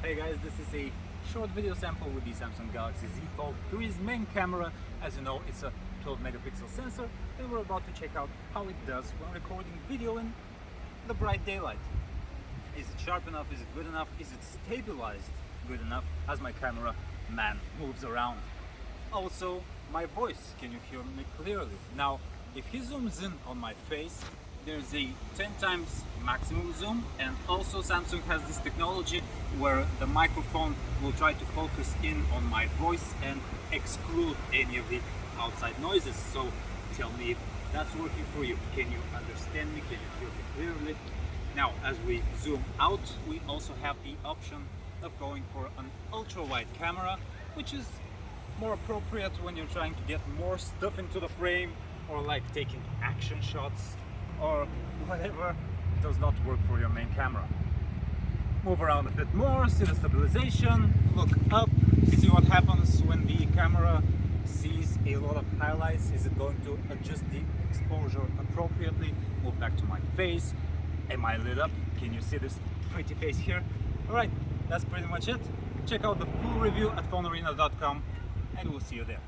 Hey guys, this is a short video sample with the Samsung Galaxy Z Fold 3's main camera. As you know, it's a 12 megapixel sensor, and we're about to check out how it does when recording video in the bright daylight. Is it sharp enough? Is it good enough? Is it stabilized good enough as my camera man moves around? Also, my voice, can you hear me clearly? Now, if he zooms in on my face, there's a 10 times maximum zoom, and also Samsung has this technology where the microphone will try to focus in on my voice and exclude any of the outside noises. So tell me if that's working for you. Can you understand me? Can you hear me clearly? Now, as we zoom out, we also have the option of going for an ultra-wide camera, which is more appropriate when you're trying to get more stuff into the frame, or like taking action shots, or whatever does not work for your main camera. Move around a bit more, see the stabilization, look up, see what happens when the camera sees a lot of highlights. Is it going to adjust the exposure appropriately? Move back to my face. Am I lit up? Can you see this pretty face here? Alright, that's pretty much it. Check out the full review at PhoneArena.com, and we'll see you there.